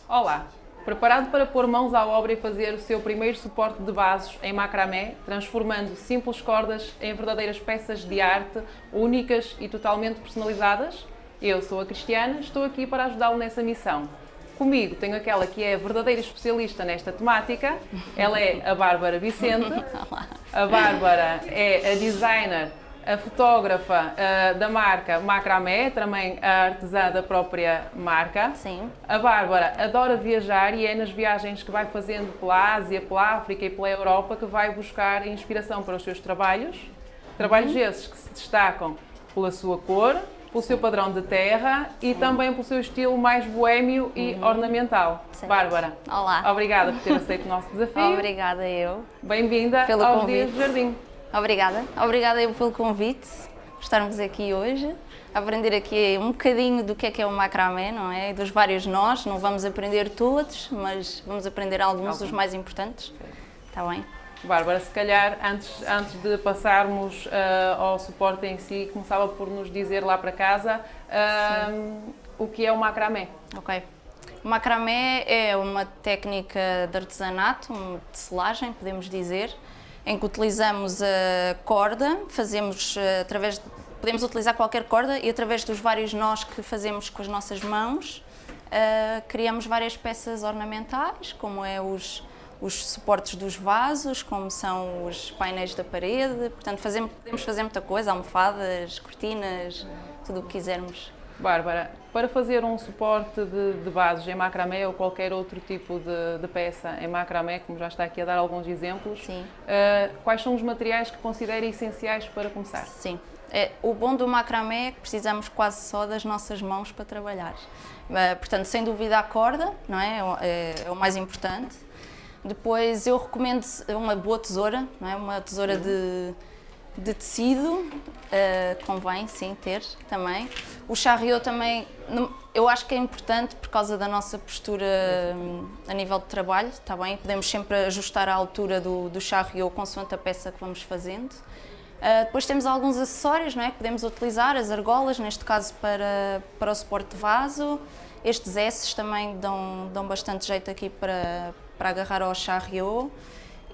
Olá! Preparado para pôr mãos à obra e fazer o seu primeiro suporte de vasos em macramé, transformando simples cordas em verdadeiras peças de arte, únicas e totalmente personalizadas? Eu sou a Cristiana, estou aqui para ajudá-lo nessa missão. Comigo tenho aquela que é a verdadeira especialista nesta temática, ela é a Bárbara Vicente. Olá. A Bárbara é a designer, a fotógrafa da marca Macramé, também a artesã da própria marca. Sim. A Bárbara adora viajar e é nas viagens que vai fazendo pela Ásia, pela África e pela Europa que vai buscar inspiração para os seus trabalhos. Trabalhos esses que se destacam pela sua cor, pelo seu padrão de terra e também pelo seu estilo mais boémio e ornamental. Certo. Bárbara, Olá. obrigada por ter aceito o nosso desafio. Obrigada eu. Bem-vinda Pelo aos convite. Dias de Jardim. Obrigada. Obrigada eu pelo convite, por estarmos aqui hoje, aprender aqui um bocadinho do que é o macramé, não é? Dos vários nós, não vamos aprender todos, mas vamos aprender alguns dos mais importantes. Está bem? Bárbara, se calhar antes de passarmos ao suporte em si, começava por nos dizer lá para casa o que é o macramé. Ok. O macramé é uma técnica de artesanato, de selagem, podemos dizer, em que utilizamos a corda, podemos utilizar qualquer corda e através dos vários nós que fazemos com as nossas mãos, criamos várias peças ornamentais, como é os suportes dos vasos, como são os painéis da parede, portanto podemos fazer muita coisa, almofadas, cortinas, tudo o que quisermos. Bárbara, para fazer um suporte de vasos em macramé ou qualquer outro tipo de peça em macramé, como já está aqui a dar alguns exemplos, Sim. Quais são os materiais que considera essenciais para começar? Sim. O bom do macramé é que precisamos quase só das nossas mãos para trabalhar. Portanto, sem dúvida a corda, não é? É o mais importante. Depois eu recomendo uma boa tesoura, não é? Uma tesoura de tecido, convém sim ter também. O charriot também, eu acho que é importante por causa da nossa postura a nível de trabalho, está bem? Podemos sempre ajustar a altura do charriot consoante a peça que vamos fazendo. Depois temos alguns acessórios, não é? Que podemos utilizar, as argolas, neste caso para o suporte de vaso. Estes S's também dão bastante jeito aqui para agarrar ao charriot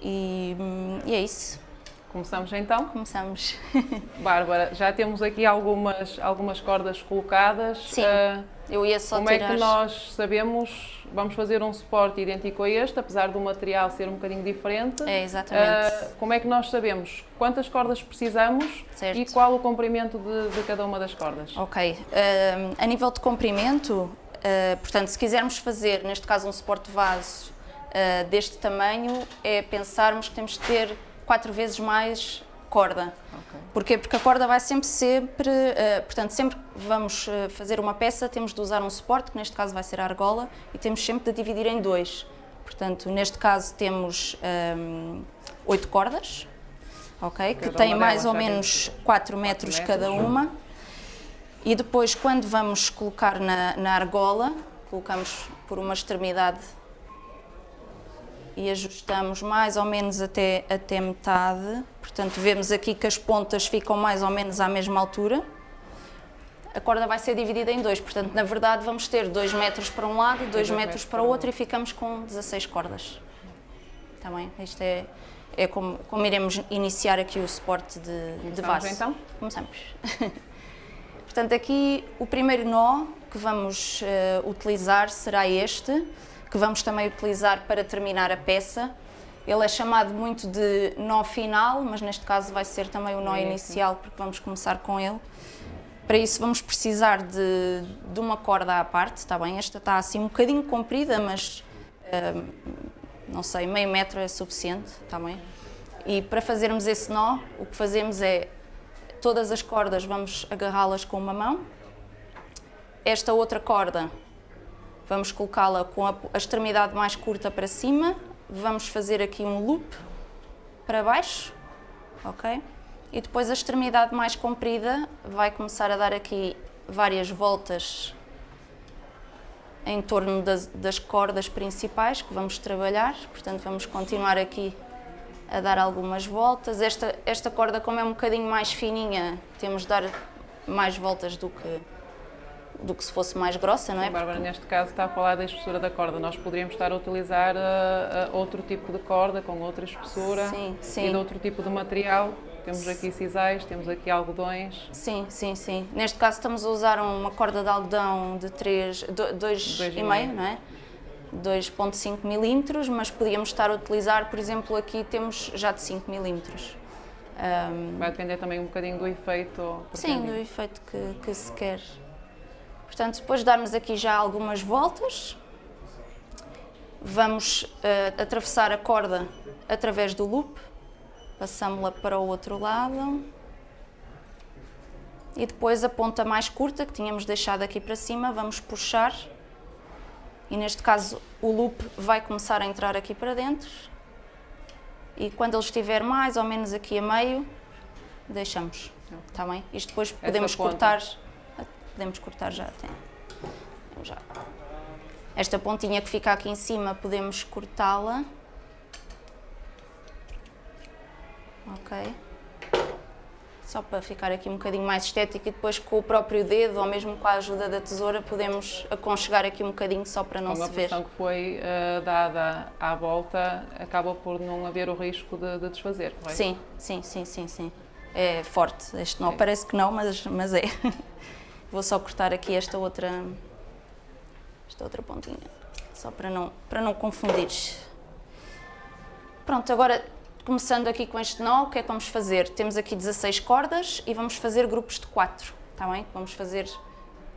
e é isso. Começamos então? Começamos. Bárbara, já temos aqui algumas cordas colocadas. Sim, eu ia só como tirar. é que nós sabemos, vamos fazer um suporte idêntico a este, apesar do material ser um bocadinho diferente. É, exatamente. Como é que nós sabemos quantas cordas precisamos Certo. e qual o comprimento de cada uma das cordas? Ok. A nível de comprimento, portanto, se quisermos fazer, neste caso, um suporte de vaso deste tamanho, é pensarmos que temos de ter 4 vezes mais corda. Okay. Porquê? Porque a corda vai sempre, portanto, sempre que vamos fazer uma peça, temos de usar um suporte, que neste caso vai ser a argola, e temos sempre de dividir em 2. Portanto, neste caso temos 8 cordas, ok? Que têm mais ou menos 4 metros cada uma. E depois, quando vamos colocar na argola, colocamos por uma extremidade e ajustamos mais ou menos até metade. Portanto, vemos aqui que as pontas ficam mais ou menos à mesma altura. A corda vai ser dividida em 2, portanto, na verdade, vamos ter 2 metros para um lado, 2 metros para o outro e ficamos com 16 cordas. Está bem? Isto é como iremos iniciar aqui o suporte de vaso. Então? Começamos. Portanto, aqui o primeiro nó que vamos utilizar será este, que vamos também utilizar para terminar a peça. Ele é chamado muito de nó final, mas neste caso vai ser também o nó inicial, porque vamos começar com ele. Para isso vamos precisar de uma corda à parte, está bem? Esta está assim um bocadinho comprida, mas não sei, meio metro é suficiente, está bem? E para fazermos esse nó, o que fazemos é, todas as cordas vamos agarrá-las com uma mão. Esta outra corda vamos colocá-la com a extremidade mais curta para cima, vamos fazer aqui um loop para baixo, ok? E depois a extremidade mais comprida vai começar a dar aqui várias voltas em torno das cordas principais que vamos trabalhar, portanto vamos continuar aqui a dar algumas voltas. Esta corda, como é um bocadinho mais fininha, temos de dar mais voltas do do que se fosse mais grossa, não é? Sim, Bárbara, neste caso está a falar da espessura da corda. Nós poderíamos estar a utilizar outro tipo de corda, com outra espessura Sim, e sim. de outro tipo de material. Temos aqui sisais, temos aqui algodões. Sim, sim, sim. Neste caso estamos a usar uma corda de algodão de 2,5, não é? 2,5 milímetros, mas podíamos estar a utilizar, por exemplo, aqui temos já de 5 milímetros. Vai depender também um bocadinho do efeito. Sim, do efeito que se quer. Portanto, depois de darmos aqui já algumas voltas, vamos atravessar a corda através do loop, passamos-la para o outro lado e depois a ponta mais curta que tínhamos deixado aqui para cima, vamos puxar e neste caso o loop vai começar a entrar aqui para dentro e quando ele estiver mais ou menos aqui a meio, deixamos, está bem? Isto depois podemos cortar já até. Já. Esta pontinha que fica aqui em cima podemos cortá-la. Ok. Só para ficar aqui um bocadinho mais estético e depois com o próprio dedo ou mesmo com a ajuda da tesoura podemos aconchegar aqui um bocadinho só para não se ver. Com a pressão que foi dada à volta acaba por não haver o risco de desfazer, correto? Sim, sim, sim, sim, sim. É forte este nó, parece que não, mas é. Vou só cortar aqui esta outra pontinha, só para não confundir. Pronto, agora começando aqui com este nó, o que é que vamos fazer? Temos aqui 16 cordas e vamos fazer grupos de 4, está bem? Vamos fazer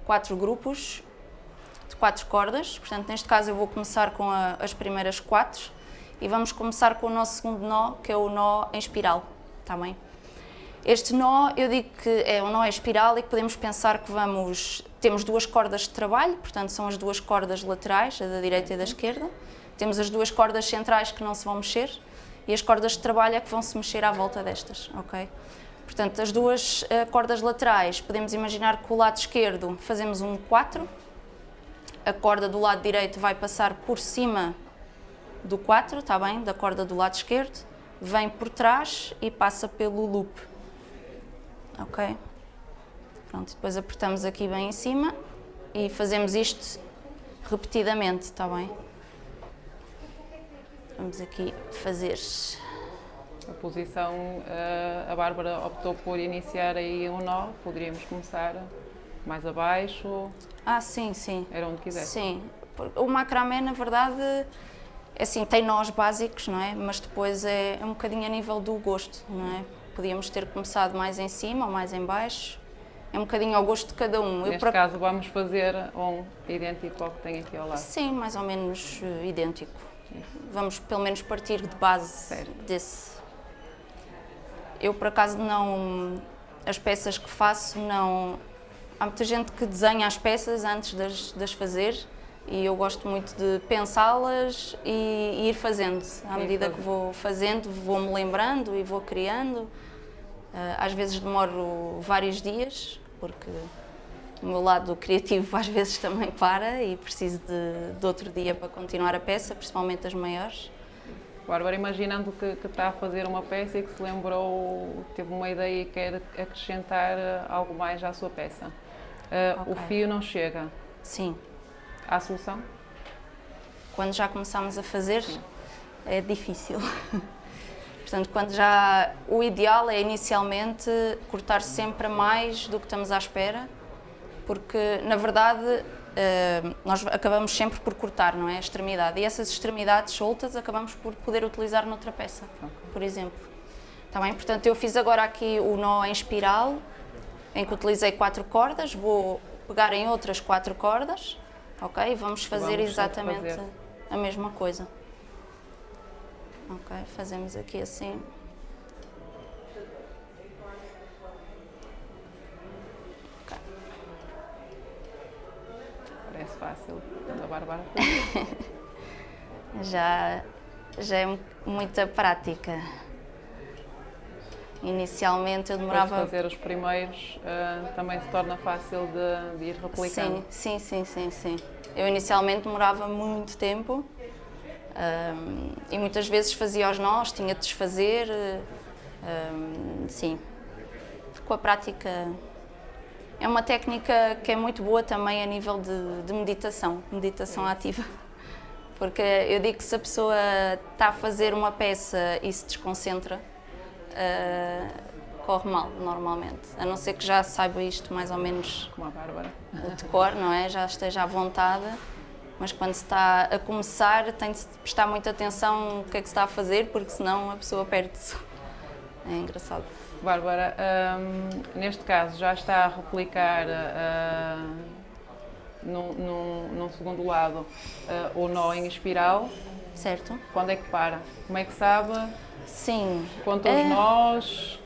4 grupos de 4 cordas, portanto neste caso eu vou começar com as primeiras 4 e vamos começar com o nosso segundo nó, que é o nó em espiral, está bem? Este nó, eu digo que é um nó em espiral e que podemos pensar que temos 2 cordas de trabalho, portanto são as 2 cordas laterais, a da direita e da esquerda. Temos as 2 cordas centrais que não se vão mexer e as cordas de trabalho é que vão se mexer à volta destas, ok? Portanto, as 2 cordas laterais, podemos imaginar que o lado esquerdo fazemos um 4, a corda do lado direito vai passar por cima do 4, está bem? Da corda do lado esquerdo, vem por trás e passa pelo loop. Ok? Pronto, depois apertamos aqui bem em cima e fazemos isto repetidamente, está bem? Vamos aqui fazer... A posição, a Bárbara optou por iniciar aí um nó, poderíamos começar mais abaixo. Ah, sim, sim. Era onde quisesse. Sim. O macramé, na verdade, é assim, tem nós básicos, não é? Mas depois é um bocadinho a nível do gosto, não é? Podíamos ter começado mais em cima ou mais em baixo. É um bocadinho ao gosto de cada um. Neste caso vamos fazer um idêntico ao que tem aqui ao lado. Sim, mais ou menos idêntico. Vamos pelo menos partir de base desse. Eu por acaso não... As peças que faço não... Há muita gente que desenha as peças antes de as fazer e eu gosto muito de pensá-las e ir fazendo. À medida que vou fazendo, vou-me lembrando e vou criando. Às vezes demoro vários dias, porque o meu lado criativo às vezes também para e preciso de outro dia para continuar a peça, principalmente as maiores. Bárbara, imaginando que está a fazer uma peça e que se lembrou, teve uma ideia e quer acrescentar algo mais à sua peça. Okay. O fio não chega. Sim. Há solução? Quando já começamos a fazer, sim, é difícil. Portanto, o ideal é inicialmente cortar sempre mais do que estamos à espera, porque na verdade nós acabamos sempre por cortar, não é? A extremidade. E essas extremidades soltas acabamos por poder utilizar noutra peça, por exemplo. Está bem? Portanto, eu fiz agora aqui o nó em espiral, em que utilizei 4 cordas, vou pegar em outras 4 cordas, ok? E vamos fazer exatamente a mesma coisa. Ok, fazemos aqui assim. Okay. Parece fácil, quando a Bárbara já é muita prática. Inicialmente eu demorava... Depois de fazer os primeiros, também se torna fácil de ir replicando. Sim. Eu inicialmente demorava muito tempo. E muitas vezes fazia os nós, tinha de desfazer, sim. Com a prática É uma técnica que é muito boa também a nível de meditação ativa. Porque eu digo que se a pessoa está a fazer uma peça e se desconcentra, corre mal, normalmente. A não ser que já saiba isto mais ou menos, Como a Bárbara. o de cor, não é? Já esteja à vontade. Mas quando se está a começar, tem de prestar muita atenção no que é que se está a fazer, porque senão a pessoa perde-se. É engraçado. Bárbara, neste caso já está a replicar num segundo lado o nó em espiral. Certo? Quando é que para? Como é que sabe? Sim. Quantos nós?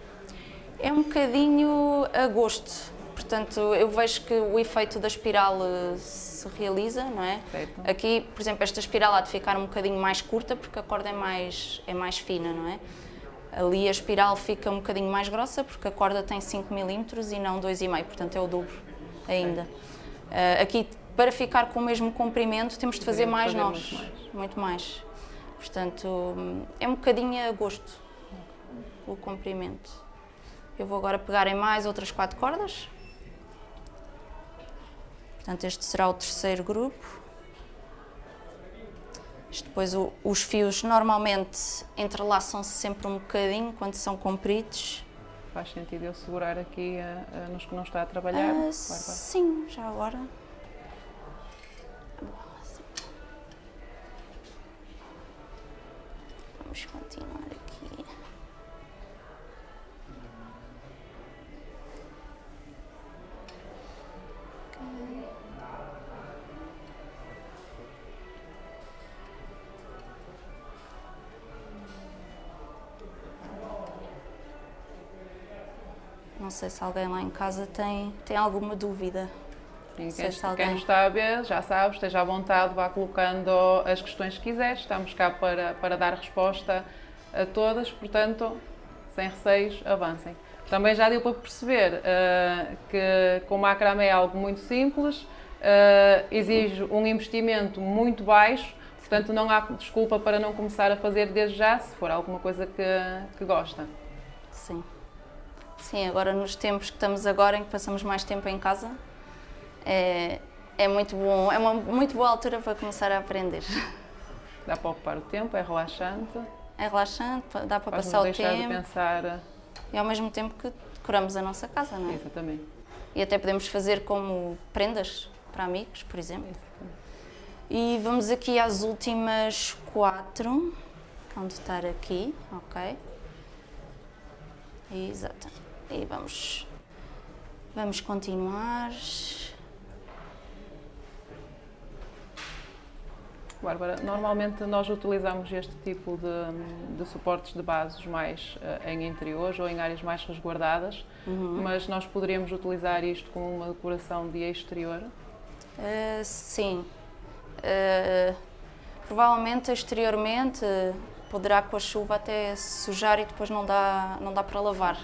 É um bocadinho a gosto. Portanto, eu vejo que o efeito da espiral se realiza, não é? Certo. Aqui, por exemplo, esta espiral há de ficar um bocadinho mais curta porque a corda é mais fina, não é? Ali a espiral fica um bocadinho mais grossa porque a corda tem 5 mm e não 2,5, portanto é o dobro ainda. Aqui, para ficar com o mesmo comprimento, temos de fazer mais nós, muito mais. Portanto, é um bocadinho a gosto o comprimento. Eu vou agora pegar em mais outras 4 cordas. Portanto, este será o terceiro grupo. Depois os fios normalmente entrelaçam-se sempre um bocadinho quando são compridos. Faz sentido eu segurar aqui nos que não está a trabalhar? Sim, já agora. Vamos continuar aqui. Não sei se alguém lá em casa tem alguma dúvida. Sim, quem nos está a ver, já sabe, esteja à vontade, vá colocando as questões que quiser. Estamos cá para dar resposta a todas, portanto, sem receios, avancem. Também já deu para perceber que com o macramé é algo muito simples, exige um investimento muito baixo, portanto não há desculpa para não começar a fazer desde já, se for alguma coisa que gosta. Sim. Sim, agora nos tempos que estamos agora, em que passamos mais tempo em casa, é muito bom, é uma muito boa altura para começar a aprender. Dá para ocupar o tempo, é relaxante. É relaxante, dá para passar o tempo. Deixar de pensar. E ao mesmo tempo que decoramos a nossa casa, não é? Exatamente. E até podemos fazer como prendas para amigos, por exemplo. Exatamente. E vamos aqui às últimas 4, vão estar aqui, ok? Exato. E vamos continuar. Bárbara, normalmente nós utilizamos este tipo de suportes de bases mais em interiores ou em áreas mais resguardadas, mas nós poderíamos utilizar isto como uma decoração de exterior? Sim. Provavelmente exteriormente poderá com a chuva até sujar e depois não dá para lavar,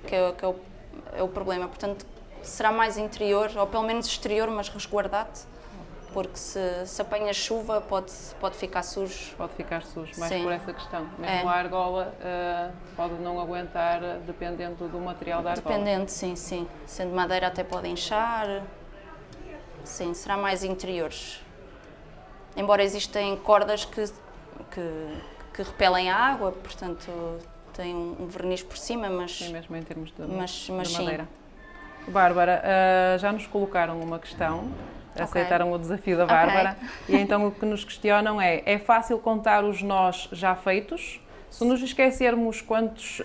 que é o problema. Portanto, será mais interior, ou pelo menos exterior, mas resguardado. Porque se apanha chuva pode ficar sujo. Pode ficar sujo, mais Sim. por essa questão. Mesmo a argola pode não aguentar, dependendo do material da argola. Dependendo, sim. Sendo madeira até pode inchar. Sim, será mais interiores. Embora existem cordas que repelem a água, portanto tem um verniz por cima, mas... Sim, mesmo em termos de sim. madeira. Bárbara, já nos colocaram uma questão. Aceitaram o desafio da Bárbara. E então o que nos questionam é fácil contar os nós já feitos? Se nos esquecermos quantos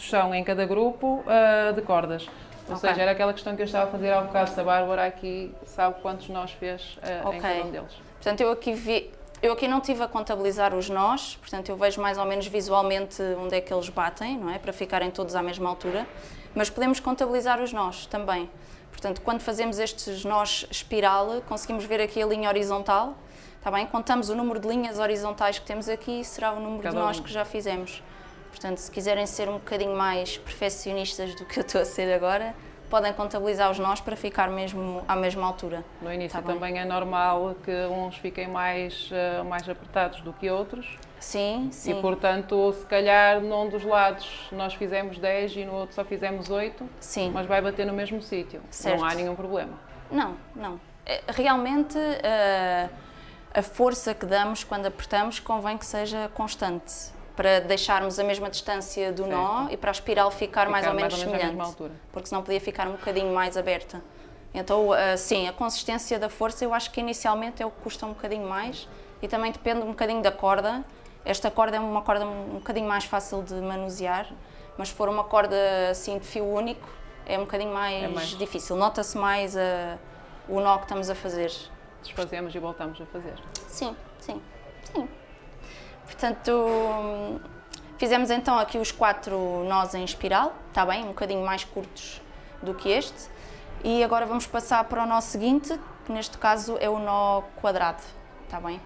são em cada grupo de cordas. Ou seja, era aquela questão que eu estava a fazer há um bocado, se a Bárbara aqui sabe quantos nós fez em cada um deles. Portanto, eu aqui não estive a contabilizar os nós, portanto eu vejo mais ou menos visualmente onde é que eles batem, não é? Para ficarem todos à mesma altura, mas podemos contabilizar os nós também. Portanto, quando fazemos estes nós espiral, conseguimos ver aqui a linha horizontal, está bem? Contamos o número de linhas horizontais que temos aqui e será o número de nós que já fizemos. Portanto, se quiserem ser um bocadinho mais perfeccionistas do que eu estou a ser agora, podem contabilizar os nós para ficar mesmo à mesma altura. No início Tá bem. também é normal que uns fiquem mais apertados do que outros. Sim, sim. E, portanto, se calhar num dos lados nós fizemos 10 e no outro só fizemos 8, Sim. mas vai bater no mesmo sítio. Certo. Não há nenhum problema. Não, não. Realmente a força que damos quando apertamos convém que seja constante, para deixarmos a mesma distância do nó e para a espiral ficar mais ou menos à semelhante, mesma altura. porque senão podia ficar um bocadinho mais aberta. Então, sim, a consistência da força eu acho que inicialmente é o que custa um bocadinho mais e também depende um bocadinho da corda. Esta corda é uma corda um bocadinho mais fácil de manusear, mas se for uma corda assim de fio único é um bocadinho mais difícil. Nota-se mais o nó que estamos a fazer. Desfazemos e voltamos a fazer. Sim, sim, sim. Portanto, fizemos então aqui os 4 nós em espiral, está bem? Um bocadinho mais curtos do que este. E agora vamos passar para o nó seguinte, que neste caso é o nó quadrado, está bem?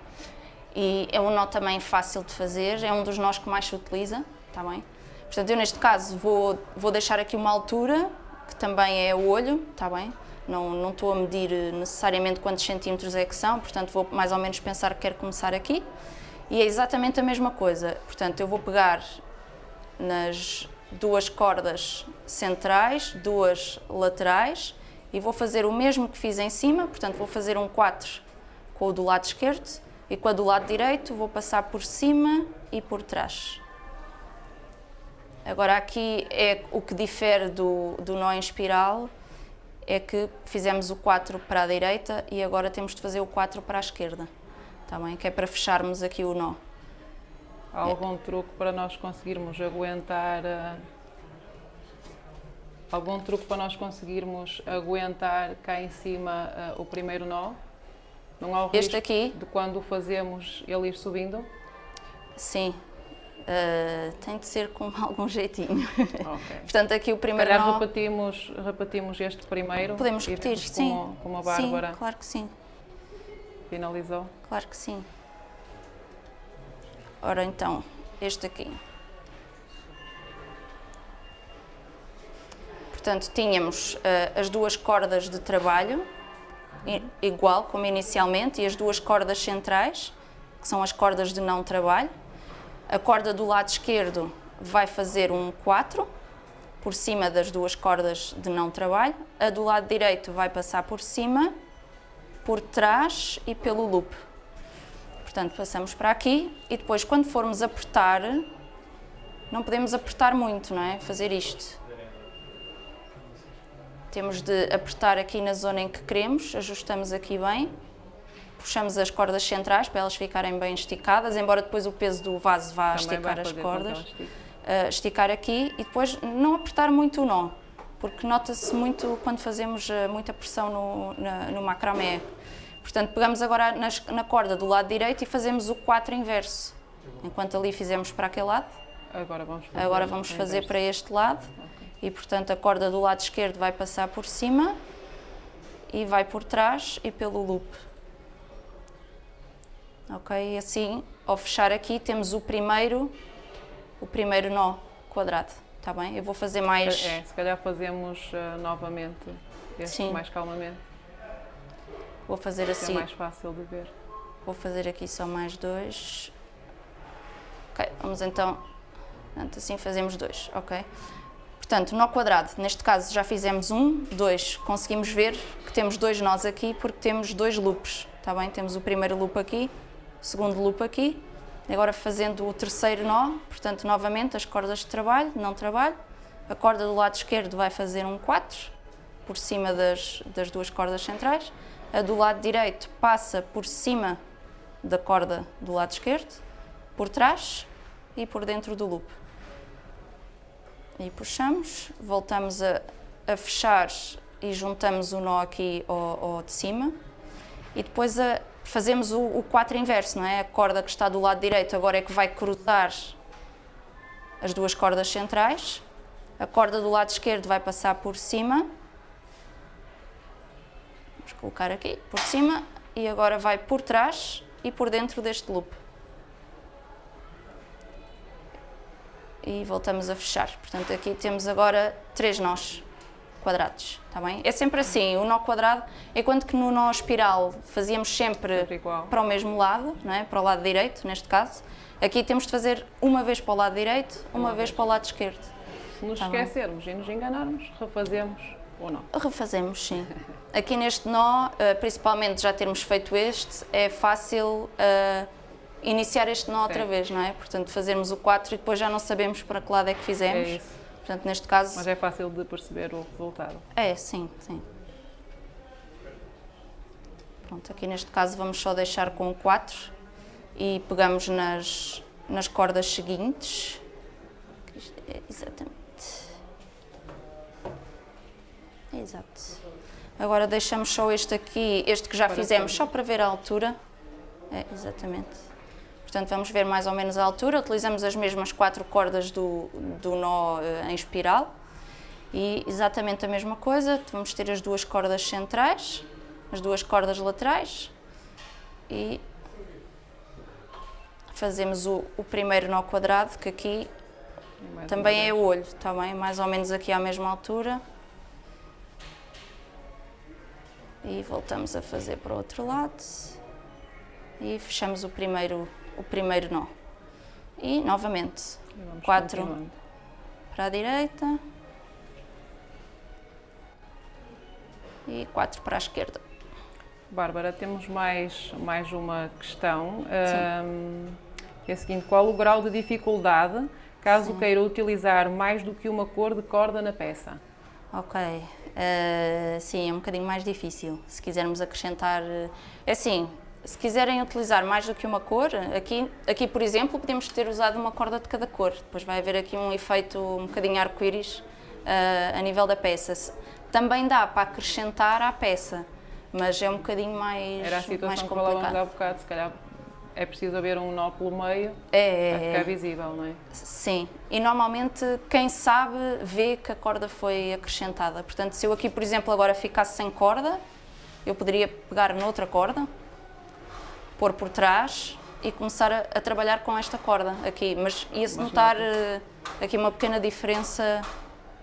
E é um nó também fácil de fazer, é um dos nós que mais se utiliza, está bem? Portanto, eu neste caso vou deixar aqui uma altura, que também é o olho, está bem? Não estou a medir necessariamente quantos centímetros é que são, portanto vou mais ou menos pensar que quero começar aqui. E é exatamente a mesma coisa, portanto eu vou pegar nas 2 cordas centrais, 2 laterais e vou fazer o mesmo que fiz em cima, portanto vou fazer um 4 com o do lado esquerdo e com a do lado direito vou passar por cima e por trás. Agora aqui é o que difere do nó em espiral, é que fizemos o 4 para a direita e agora temos de fazer o 4 para a esquerda, tá bem? Que é para fecharmos aqui o nó. Há algum truque para nós conseguirmos aguentar cá em cima o primeiro nó? Não há o risco aqui, de quando o fazemos ele ir subindo? Sim. Tem de ser com algum jeitinho. Okay. Portanto, aqui o primeiro calhar nó... repetimos este primeiro. Podemos repetir, sim. Como a Bárbara sim, claro que sim. Finalizou. Claro que sim. Ora então, este aqui. Portanto, tínhamos as 2 cordas de trabalho, igual como inicialmente, e as 2 cordas centrais, que são as cordas de não trabalho. A corda do lado esquerdo vai fazer um 4 por cima das 2 cordas de não trabalho. A do lado direito vai passar por cima, por trás e pelo loop. Portanto, passamos para aqui e depois, quando formos apertar, não podemos apertar muito, não é? Fazer isto. Temos de apertar aqui na zona em que queremos, ajustamos aqui bem. Puxamos as cordas centrais para elas ficarem bem esticadas, embora depois o peso do vaso vá esticar as cordas. Esticar aqui e depois não apertar muito o nó, porque nota-se muito quando fazemos muita pressão no macramé. Portanto, pegamos agora na corda do lado direito e fazemos o 4 inverso. Enquanto ali fizemos para aquele lado, agora vamos fazer para este lado. Okay. E, portanto, a corda do lado esquerdo vai passar por cima e vai por trás e pelo loop. Ok, e assim, ao fechar aqui, temos o primeiro nó quadrado, está bem? Eu vou fazer mais... se calhar fazemos novamente este mais calmamente. Vou fazer assim. É mais fácil de ver. Vou fazer aqui só mais 2. Ok, vamos então, assim fazemos 2, ok? Portanto, nó quadrado, neste caso já fizemos 1, 2, conseguimos ver que temos 2 nós aqui porque temos 2 loops, está bem? Temos o primeiro loop aqui, o segundo loop aqui, agora fazendo o terceiro nó, portanto, novamente as cordas de trabalho, não trabalho, a corda do lado esquerdo vai fazer um 4, por cima das 2 cordas centrais, a do lado direito passa por cima da corda do lado esquerdo, por trás e por dentro do loop. E puxamos, voltamos a fechar e juntamos o nó aqui ao de cima e depois fazemos o 4 inverso, não é? A corda que está do lado direito agora é que vai cruzar as 2 cordas centrais, a corda do lado esquerdo vai passar por cima, vamos colocar aqui por cima e agora vai por trás e por dentro deste loop. E voltamos a fechar. Portanto, aqui temos agora 3 nós quadrados, está bem? É sempre assim, o nó quadrado, enquanto que no nó espiral fazíamos sempre igual. para o mesmo lado, não é? Para o lado direito, neste caso. Aqui temos de fazer uma vez para o lado direito, uma vez para o lado esquerdo. Se nos esquecermos e nos enganarmos, refazemos ou não. Refazemos, sim. Aqui neste nó, principalmente já termos feito este, é fácil iniciar este nó outra vez, não é? Portanto, fazermos o 4 e depois já não sabemos para que lado é que fizemos. É isso. Portanto, neste caso... Mas é fácil de perceber o resultado. É, sim, sim. Pronto, aqui neste caso vamos só deixar com o 4 e pegamos nas cordas seguintes. Exatamente. Exato. Agora deixamos só este aqui, este que já fizemos, só para ver a altura. É, exatamente. Portanto, vamos ver mais ou menos a altura. Utilizamos as mesmas 4 cordas do nó em espiral. E exatamente a mesma coisa. Vamos ter as 2 cordas centrais, as 2 cordas laterais. E fazemos o primeiro nó quadrado, que aqui também é o olho, está bem? Mais ou menos aqui à mesma altura. E voltamos a fazer para o outro lado. E fechamos o primeiro nó. E novamente, 4 para a direita e 4 para a esquerda. Bárbara, temos mais uma questão. É a seguinte: qual o grau de dificuldade caso queira utilizar mais do que uma cor de corda na peça? Ok, sim, é um bocadinho mais difícil. Se quisermos acrescentar, é assim, se quiserem utilizar mais do que uma cor, aqui por exemplo, podemos ter usado uma corda de cada cor. Depois vai haver aqui um efeito um bocadinho arco-íris a nível da peça. Também dá para acrescentar à peça, mas é um bocadinho mais Era a situação mais que falávamos complicado. há bocado, se calhar é preciso haver um nó pelo meio para ficar visível, não é? Sim, e normalmente quem sabe vê que a corda foi acrescentada. Portanto, se eu aqui, por exemplo, agora ficasse sem corda, eu poderia pegar noutra corda, pôr por trás e começar a trabalhar com esta corda aqui, mas ia-se notar aqui uma pequena diferença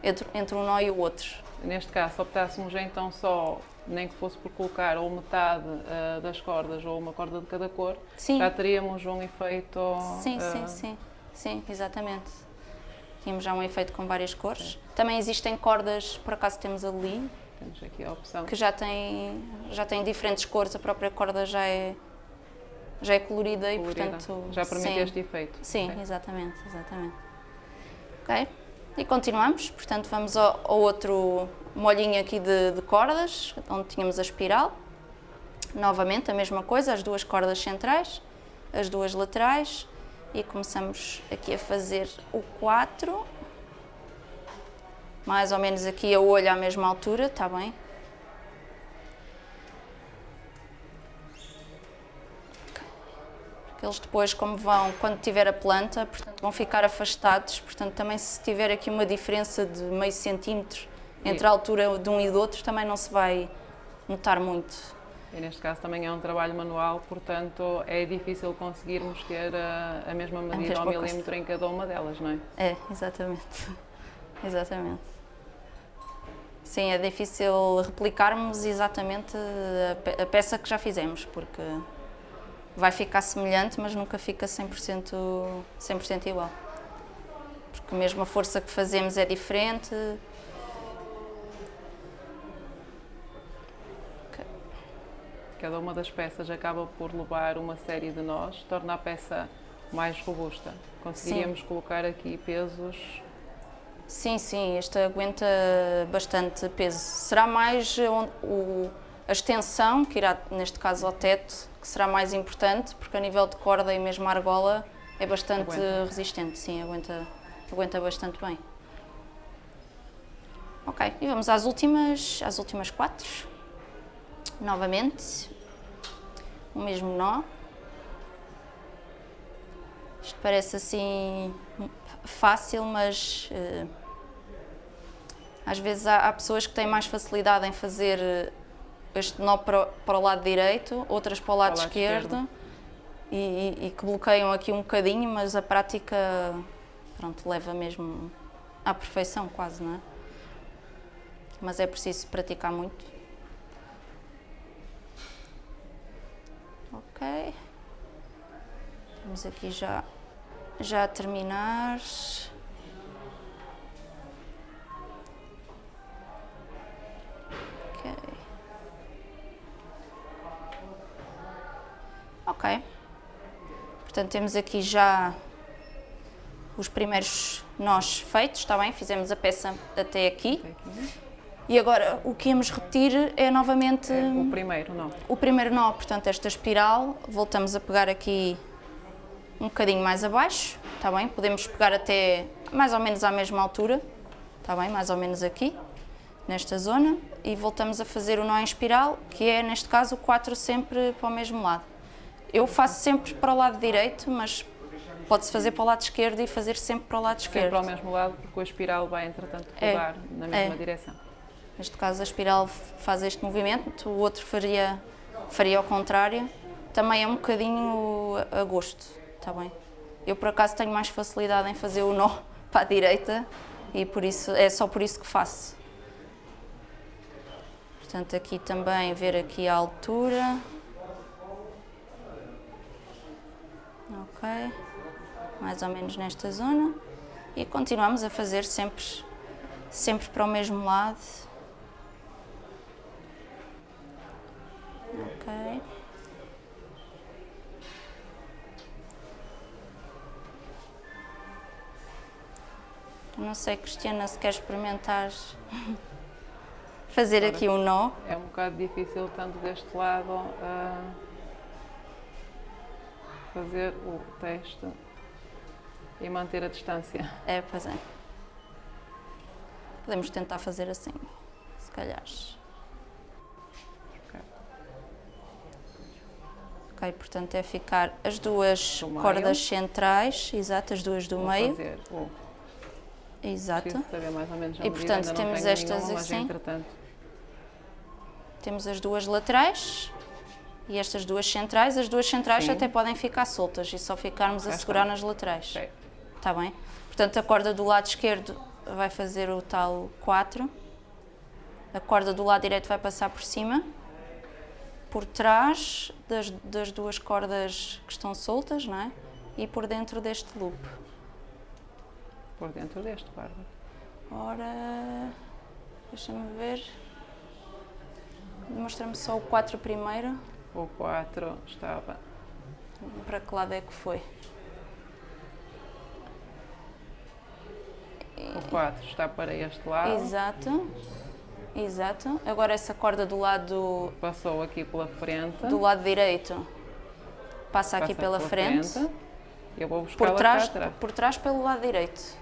entre um nó e o outro. Neste caso, se optássemos então só, nem que fosse por colocar ou metade das cordas ou uma corda de cada cor, já teríamos um efeito... Sim, exatamente. Tínhamos já um efeito com várias cores. Também existem cordas, por acaso temos ali, temos aqui a opção, que já tem diferentes cores, a própria corda já é colorida e, portanto... Já permite este efeito. Sim, exatamente. Ok, e continuamos, portanto vamos ao outro molhinho aqui de cordas, onde tínhamos a espiral. Novamente a mesma coisa, as 2 cordas centrais, as 2 laterais, e começamos aqui a fazer o 4. Mais ou menos aqui a olho à mesma altura, está bem? Eles depois, como vão, quando tiver a planta, portanto, vão ficar afastados, portanto também se tiver aqui uma diferença de meio centímetro entre a altura de um e do outro, também não se vai notar muito. E neste caso também é um trabalho manual, portanto é difícil conseguirmos ter a mesma medida ao milímetro em cada uma delas, não é? É, exatamente. Sim, é difícil replicarmos exatamente a peça que já fizemos, porque vai ficar semelhante, mas nunca fica 100% igual. Porque mesmo a força que fazemos é diferente. Cada uma das peças acaba por levar uma série de nós, torna a peça mais robusta. Conseguiríamos colocar aqui pesos? Sim, esta aguenta bastante peso. Será mais a extensão, que irá, neste caso, ao teto, que será mais importante, porque a nível de corda e mesmo a argola é bastante resistente. Sim, aguenta bastante bem. Ok, e vamos às últimas 4. Novamente, o mesmo nó. Isto parece assim fácil, mas às vezes há pessoas que têm mais facilidade em fazer este nó para o lado direito, outras para o lado esquerdo. E que bloqueiam aqui um bocadinho, mas a prática, pronto, leva mesmo à perfeição quase, não é? mas é preciso praticar muito. Ok. Vamos aqui já a terminar. Ok. Ok. Portanto, temos aqui já os primeiros nós feitos, está bem? Fizemos a peça até aqui. E agora o que íamos repetir é novamente o primeiro nó. O primeiro nó, portanto, esta espiral, voltamos a pegar aqui um bocadinho mais abaixo, está bem? Podemos pegar até mais ou menos à mesma altura, está bem? Mais ou menos aqui, nesta zona, e voltamos a fazer o nó em espiral, que é, neste caso, o 4 sempre para o mesmo lado. Eu faço sempre para o lado direito, mas pode-se fazer para o lado esquerdo e fazer sempre para o lado esquerdo. Sempre ao mesmo lado, porque a espiral vai, entretanto, rodar na mesma direção. Neste caso, a espiral faz este movimento, o outro faria ao contrário. Também é um bocadinho a gosto, está bem? Eu, por acaso, tenho mais facilidade em fazer o nó para a direita e por isso, é só por isso que faço. Portanto, aqui também, ver aqui a altura. Ok, mais ou menos nesta zona. E continuamos a fazer sempre para o mesmo lado. Ok. Não sei, Cristiana, se quer experimentar fazer aqui um nó. É um bocado difícil, tanto deste lado, fazer o teste e manter a distância. É, pois é. Podemos tentar fazer assim, se calhar. Ok, portanto é ficar as duas cordas centrais, exato, as duas do meio. Fazer o... Exato. Preciso saber mais ou menos a E medida, portanto ainda não temos tenho estas nenhuma, mas, assim. entretanto, Temos as duas laterais e estas duas centrais. As duas centrais sim, até podem ficar soltas e só ficarmos a segurar nas laterais. certo. Está bem? Portanto, a corda do lado esquerdo vai fazer o tal 4. A corda do lado direito vai passar por cima, por trás das duas cordas que estão soltas, não é? E por dentro deste loop. Por dentro deste, guarda. Ora, deixa-me ver. Demonstra-me só o 4 primeiro. O 4 estava... Para que lado é que foi? O 4 está para este lado. Exato. Exato. Agora essa corda do lado... Passou aqui pela frente. Do lado direito. Passa aqui pela frente. Eu vou buscar por trás pelo lado direito.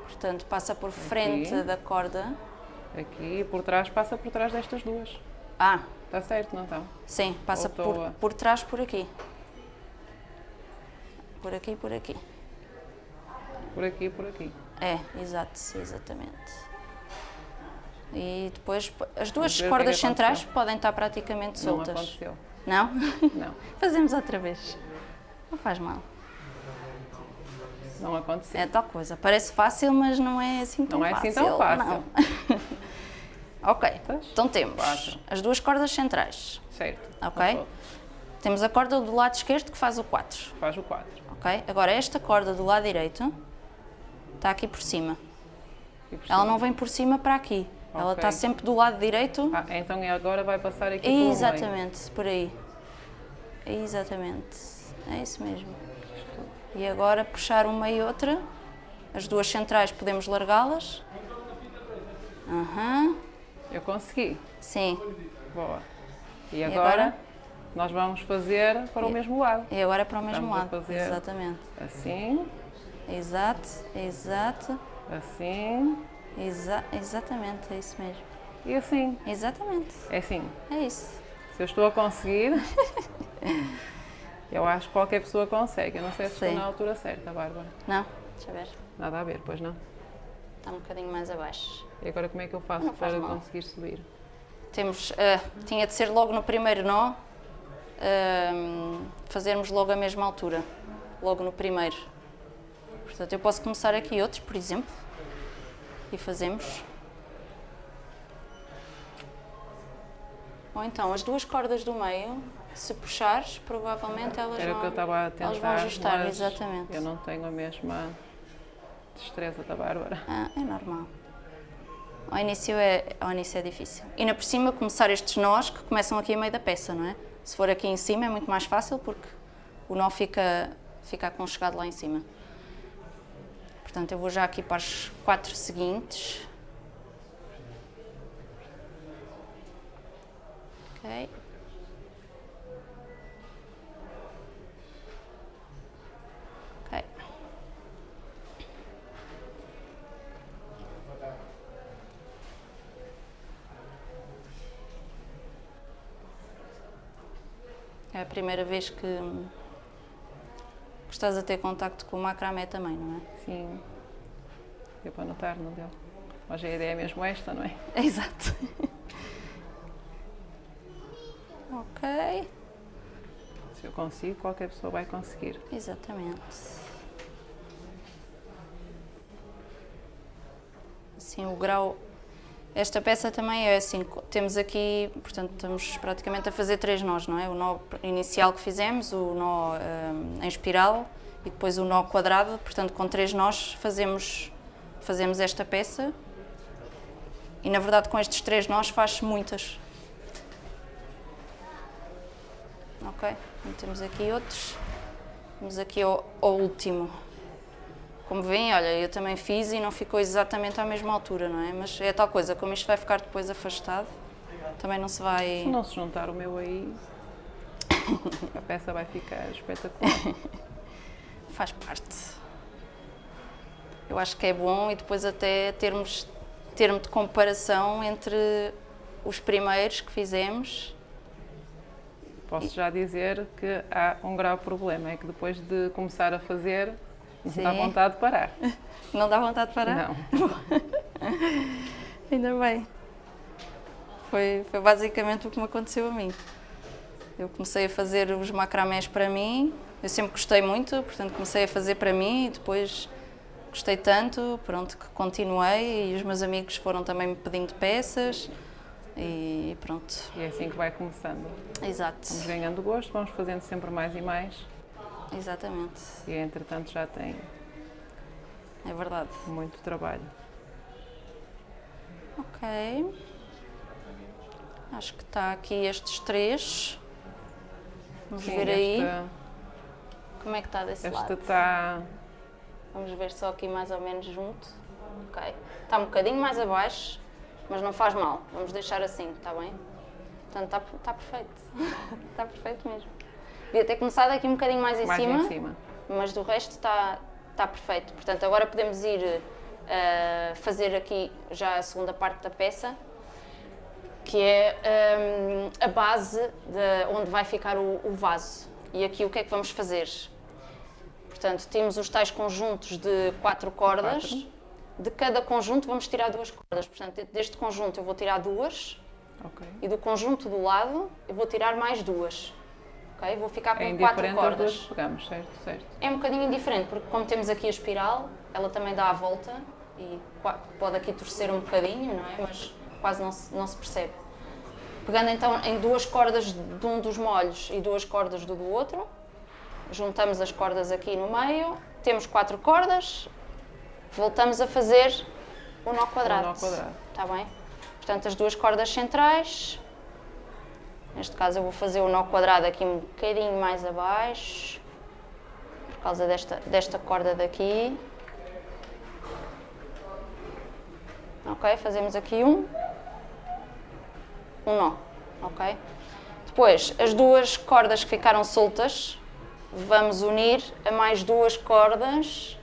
Portanto, passa por frente aqui, da corda. Aqui e por trás passa por trás destas duas. Ah! Está certo, não está? Sim, passa por trás por aqui. Por aqui e por aqui. Por aqui e por aqui. É, exato, exatamente. E depois as duas cordas centrais podem estar praticamente soltas. Não aconteceu. Não? Não. Fazemos outra vez. Não faz mal. Não aconteceu. É tal coisa. Parece fácil, mas não é assim tão fácil. Não é assim tão fácil. Não. Ok. Então temos 4. as duas cordas centrais. Certo. Ok? Temos a corda do lado esquerdo que faz o 4. Faz o 4. Ok? Agora esta corda do lado direito está aqui por cima. Ela não vem por cima para aqui. Okay. Ela está sempre do lado direito. Ah, então agora vai passar aqui pelo meio. Exatamente, por aí. Exatamente. É isso mesmo. E agora puxar uma e outra. As duas centrais podemos largá-las. Eu consegui. Sim. Boa. E agora nós vamos fazer para o mesmo lado. E agora para o mesmo Vamos lado. fazer exatamente. Assim. Exato, exato. Assim. Exatamente, é isso mesmo. E assim. Exatamente. É assim. É isso. Se eu estou a conseguir, eu acho que qualquer pessoa consegue. Eu não sei se estou na altura certa, Bárbara. Não, deixa eu ver. Nada a ver, pois não? Está um bocadinho mais abaixo. E agora como é que eu faço para conseguir subir? Temos, tinha de ser logo no primeiro nó, fazermos logo a mesma altura, logo no primeiro. Portanto, eu posso começar aqui outros, por exemplo, e fazemos. Ou então as duas cordas do meio, se puxares, provavelmente elas Era o que eu estava a elas vão tentar, ajustar, mas exatamente. eu não tenho a mesma destreza da Bárbara. É normal. Ao início é difícil. E ainda por cima começar estes nós que começam aqui a meio da peça, não é? Se for aqui em cima é muito mais fácil porque o nó fica aconchegado lá em cima. Portanto, eu vou já aqui para as 4 seguintes. Ok. Ok. É a primeira vez que estás a ter contacto com o macramé também, não é? Sim, deu para notar, não deu? Hoje a ideia é mesmo esta, não é? Exato. Ok. Se eu consigo, qualquer pessoa vai conseguir. Exatamente. Assim, o grau... Esta peça também é assim, temos aqui, portanto, estamos praticamente a fazer 3 nós, não é? O nó inicial que fizemos, o nó em espiral e depois o nó quadrado, portanto, com 3 nós fazemos esta peça e, na verdade, com estes 3 nós faz-se muitas. Ok? Então, temos aqui outros. Vamos aqui ao último. Como veem, olha, eu também fiz e não ficou exatamente à mesma altura, não é? Mas é tal coisa, como isto vai ficar depois afastado, também não se vai... Se não se juntar o meu aí, a peça vai ficar espetacular. Faz parte. Eu acho que é bom e depois até termo de comparação entre os primeiros que fizemos. Posso já dizer que há um grave problema, é que depois de começar a fazer, não dá vontade de parar. Não dá vontade de parar? Não. Ainda bem. Foi basicamente o que me aconteceu a mim. Eu comecei a fazer os macramés para mim, eu sempre gostei muito, portanto comecei a fazer para mim e depois gostei tanto, pronto, que continuei e os meus amigos foram também me pedindo peças e pronto. E é assim que vai começando. Exato. Vamos ganhando gosto, vamos fazendo sempre mais e mais. Exatamente. E entretanto já tem É verdade. muito trabalho. Ok. Acho que está aqui estes 3. Vamos ver aí. Como é que está desse lado? Esta está... Vamos ver só aqui mais ou menos junto. Ok. Está um bocadinho mais abaixo, mas não faz mal. Vamos deixar assim, está bem? Portanto, está perfeito. Está perfeito mesmo. Devia ter começado aqui um bocadinho mais em cima, mas do resto está perfeito. Portanto, agora podemos ir fazer aqui já a segunda parte da peça, que é a base de onde vai ficar o vaso. E aqui o que é que vamos fazer? Portanto, temos os tais conjuntos de 4 cordas. De cada conjunto vamos tirar 2 cordas. Portanto, deste conjunto eu vou tirar 2. Okay. E do conjunto do lado eu vou tirar mais 2. Okay? Vou ficar com 4 indiferente cordas. as duas que pegamos, certo? É um bocadinho indiferente, porque como temos aqui a espiral, ela também dá a volta e pode aqui torcer um bocadinho, não é? Mas quase não se percebe. Pegando então em 2 cordas de um dos molhos e 2 cordas do outro, juntamos as cordas aqui no meio, temos 4 cordas, voltamos a fazer o nó quadrado. Está bem? Portanto, as 2 cordas centrais, neste caso eu vou fazer o nó quadrado aqui um bocadinho mais abaixo, por causa desta corda daqui. Ok? Fazemos aqui um nó, ok? Depois, as 2 cordas que ficaram soltas, vamos unir a mais 2 cordas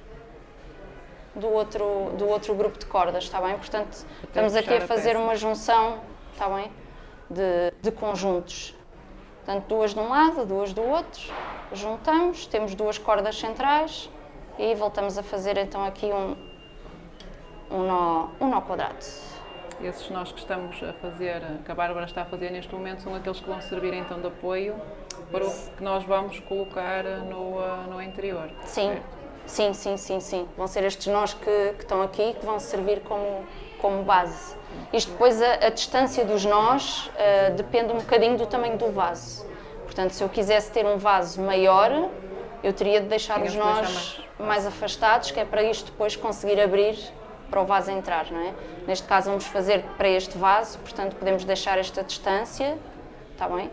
do outro grupo de cordas, está bem? Portanto, estamos aqui a fazer uma junção, está bem? De conjuntos. Portanto, 2 de um lado, 2 do outro, juntamos, temos 2 cordas centrais e voltamos a fazer então aqui um nó quadrado. Esses nós que estamos a fazer, que a Bárbara está a fazer neste momento, são aqueles que vão servir então de apoio para o que nós vamos colocar no interior. Sim, certo? Sim. Vão ser estes nós que estão aqui, que vão servir como como base. Isto depois, a distância dos nós depende um bocadinho do tamanho do vaso. Portanto, se eu quisesse ter um vaso maior, eu teria de deixar os nós mais afastados, que é para isto depois conseguir abrir para o vaso entrar, não é? Neste caso vamos fazer para este vaso, portanto podemos deixar esta distância, está bem?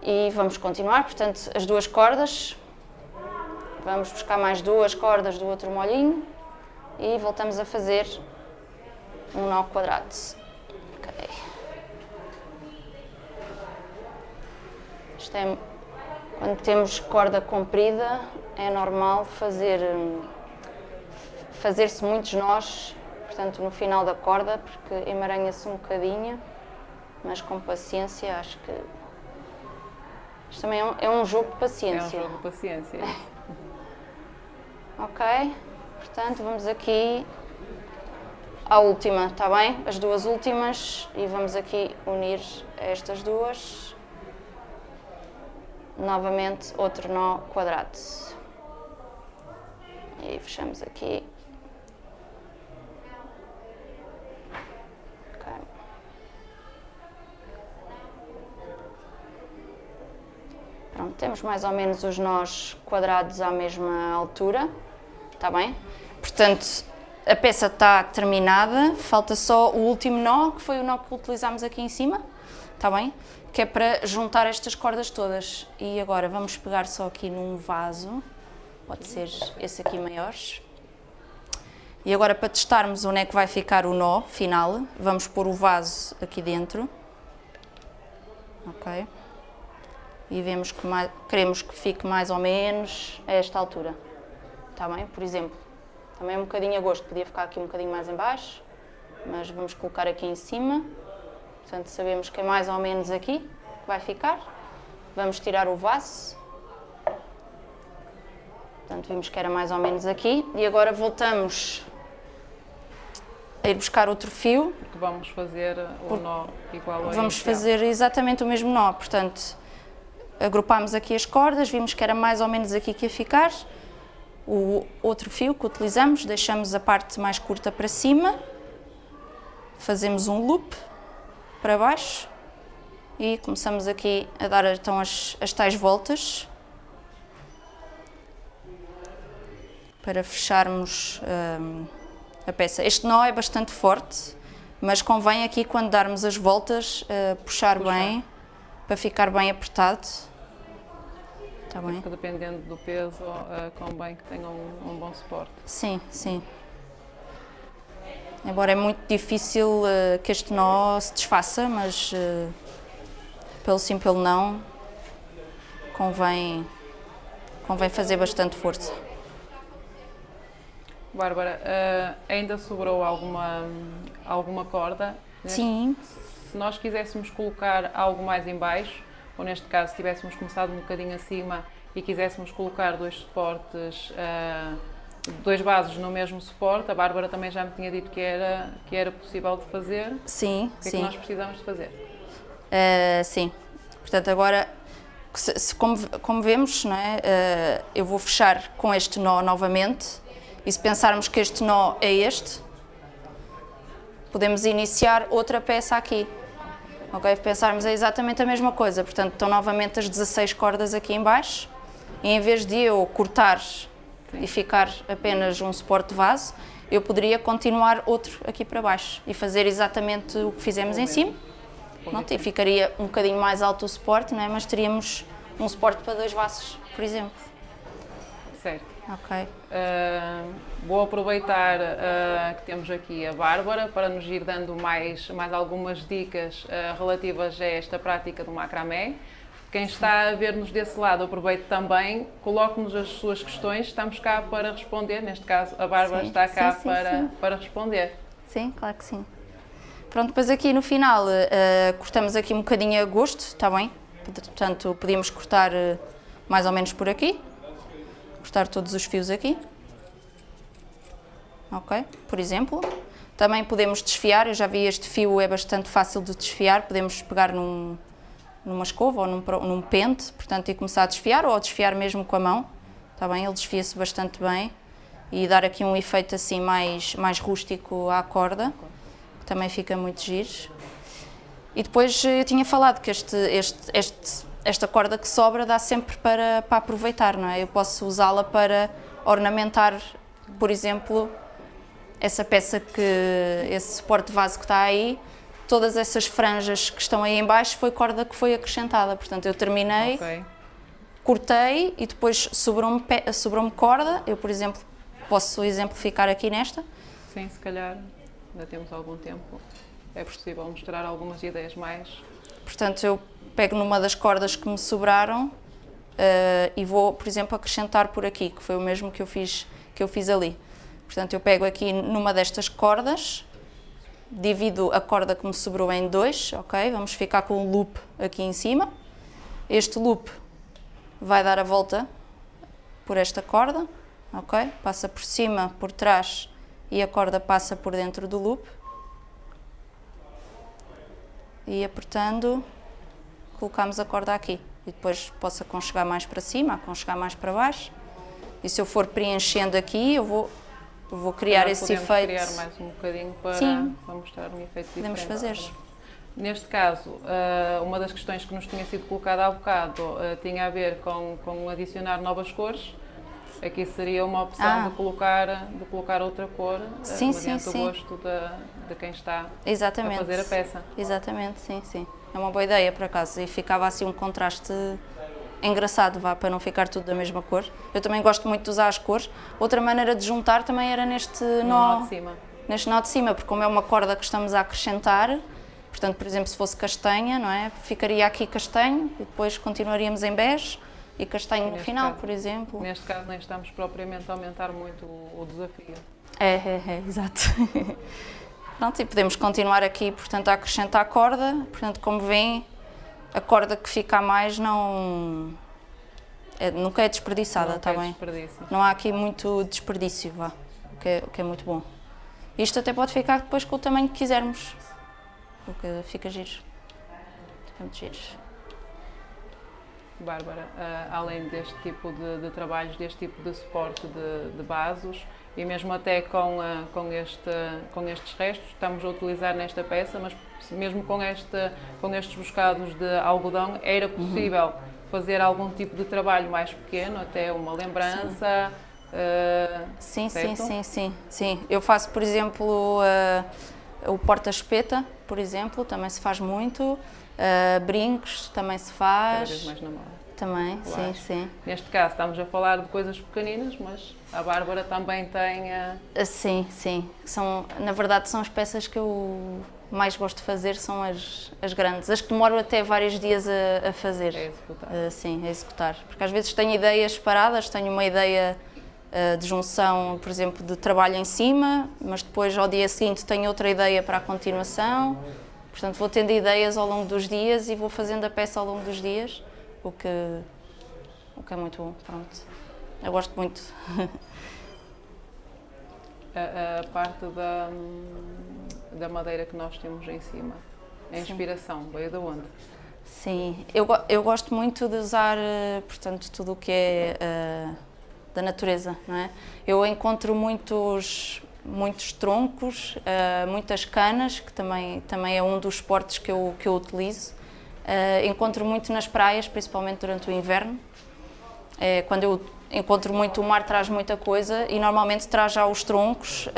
E vamos continuar, portanto as 2 cordas, vamos buscar mais 2 cordas do outro molhinho e voltamos a fazer um nó quadrado. Okay. Isto é, quando temos corda comprida, é normal fazer-se muitos nós, portanto, no final da corda, porque emaranha-se um bocadinho, mas com paciência, acho que isto também é um jogo de paciência. É um jogo de paciência. Ok, portanto, vamos aqui à última, está bem? As 2 últimas, e vamos aqui unir estas 2. Novamente, outro nó quadrado. E fechamos aqui. Okay. Pronto, temos mais ou menos os nós quadrados à mesma altura, está bem? Portanto, a peça está terminada, falta só o último nó, que foi o nó que utilizámos aqui em cima, está bem? Que é para juntar estas cordas todas. E agora vamos pegar só aqui num vaso, pode ser esse aqui maior. E agora, para testarmos onde é que vai ficar o nó final, vamos pôr o vaso aqui dentro. Ok? E vemos que queremos que fique mais ou menos a esta altura. Está bem? Por exemplo, também um bocadinho a gosto, podia ficar aqui um bocadinho mais em baixo, mas vamos colocar aqui em cima. Portanto, sabemos que é mais ou menos aqui que vai ficar. Vamos tirar o vaso. Portanto, vimos que era mais ou menos aqui. E agora voltamos a ir buscar outro fio. Porque vamos fazer o nó igual ao Vamos inicial. fazer exatamente o mesmo nó. Portanto, agrupámos aqui as cordas, vimos que era mais ou menos aqui que ia ficar. O outro fio que utilizamos, deixamos a parte mais curta para cima. Fazemos um loop para baixo e começamos aqui a dar então as tais voltas para fecharmos a peça. Este nó é bastante forte, mas convém aqui quando darmos as voltas puxar bem para ficar bem apertado. Está bem? Porque dependendo do peso, convém que tenha um bom suporte. Sim, sim. Embora é muito difícil que este nó se desfaça, mas pelo sim, pelo não, convém fazer bastante força. Bárbara, ainda sobrou alguma corda? Sim. Se nós quiséssemos colocar algo mais em baixo, ou neste caso, se tivéssemos começado um bocadinho acima e quiséssemos colocar 2 suportes, 2 vasos no mesmo suporte, a Bárbara também já me tinha dito que era possível de fazer. Sim, o que é sim. que nós precisamos de fazer? Sim. Portanto, agora, como vemos, não é? Eu vou fechar com este nó novamente, e se pensarmos que este nó é este, podemos iniciar outra peça aqui. Ok? Pensarmos é exatamente a mesma coisa, portanto estão novamente as 16 cordas aqui em baixo, e em vez de eu cortar e ficar apenas um suporte de vaso, eu poderia continuar outro aqui para baixo e fazer exatamente o que fizemos em cima. Pronto, e ficaria um bocadinho mais alto o suporte, não é? Mas teríamos um suporte para 2 vasos, por exemplo. Certo. Ok. Vou aproveitar que temos aqui a Bárbara para nos ir dando mais algumas dicas relativas a esta prática do macramé. Quem está a ver-nos desse lado, aproveite também, coloque-nos as suas questões, estamos cá para responder, neste caso a Bárbara está cá para responder. Sim, claro que sim. Pronto, depois aqui no final cortamos aqui um bocadinho a gosto, está bem? Portanto, podíamos cortar mais ou menos por aqui. Cortar todos os fios aqui, ok? Por exemplo, também podemos desfiar, eu já vi este fio é bastante fácil de desfiar, podemos pegar numa escova ou num pente, portanto, e começar a desfiar ou desfiar mesmo com a mão, está bem? Ele desfia-se bastante bem e dar aqui um efeito assim mais rústico à corda, que também fica muito giro. E depois eu tinha falado que esta corda que sobra dá sempre para aproveitar, não é? Eu posso usá-la para ornamentar, por exemplo, essa peça esse suporte de vaso que está aí, todas essas franjas que estão aí em baixo foi corda que foi acrescentada, portanto eu terminei, cortei e depois sobrou-me corda, eu por exemplo posso exemplificar aqui nesta. Sim, se calhar ainda temos algum tempo, é possível mostrar algumas ideias mais. Portanto eu pego numa das cordas que me sobraram e vou, por exemplo, acrescentar por aqui, que foi o mesmo que eu fiz ali. Portanto, eu pego aqui numa destas cordas, divido a corda que me sobrou em 2, ok? Vamos ficar com um loop aqui em cima. Este loop vai dar a volta por esta corda, ok? Passa por cima, por trás e a corda passa por dentro do loop. E apertando, colocamos a corda aqui. E depois posso aconchegar mais para cima, aconchegar mais para baixo. E se eu for preenchendo aqui, eu vou criar esse efeito. Criar mais um bocadinho para mostrar um efeito diferente. Podemos fazer. Neste caso, uma das questões que nos tinha sido colocada há bocado tinha a ver com adicionar novas cores. Aqui seria uma opção de colocar outra cor, mediante o gosto de quem está a fazer a peça. Exatamente, sim. É uma boa ideia, por acaso, e ficava assim um contraste engraçado, para não ficar tudo da mesma cor. Eu também gosto muito de usar as cores. Outra maneira de juntar também era neste nó de cima, porque como é uma corda que estamos a acrescentar, portanto, por exemplo, se fosse castanha, não é? Ficaria aqui castanho e depois continuaríamos em bege e castanho no final, por exemplo. Neste caso nem estamos propriamente a aumentar muito o desafio. Exato. Pronto, e podemos continuar aqui, portanto, a acrescentar a corda. Portanto, como veem, a corda que fica a mais nunca é desperdiçada, está bem? Não há aqui muito desperdício, o que é muito bom. Isto até pode ficar depois com o tamanho que quisermos, o que fica giro. Fica muito giro. Bárbara, além deste tipo de trabalhos, deste tipo de suporte de vasos e mesmo até com estes restos, estamos a utilizar nesta peça, mas mesmo com estes boscados de algodão, era possível fazer algum tipo de trabalho mais pequeno, até uma lembrança? Sim. Eu faço, por exemplo, o porta-espeta, por exemplo, também se faz muito. Brincos também se faz. Cada vez mais na moda. Também, claro. sim. Neste caso estamos a falar de coisas pequeninas, mas a Bárbara também tem... Sim. Na verdade são as peças que eu mais gosto de fazer, são as grandes. As que demoram até vários dias a fazer. É executar. Sim, a executar. Porque às vezes tenho ideias paradas, tenho uma ideia de junção, por exemplo, de trabalho em cima, mas depois ao dia seguinte tenho outra ideia para a continuação. Portanto, vou tendo ideias ao longo dos dias e vou fazendo a peça ao longo dos dias, o que é muito bom, pronto. Eu gosto muito. A parte da madeira que nós temos em cima, a inspiração veio de onde? Sim, eu gosto muito de usar, portanto, tudo o que é da natureza, não é? Eu encontro muitos troncos, muitas canas, que também é um dos suportes que eu utilizo. Encontro muito nas praias, principalmente durante o inverno. Quando eu encontro muito, o mar traz muita coisa e normalmente traz já os troncos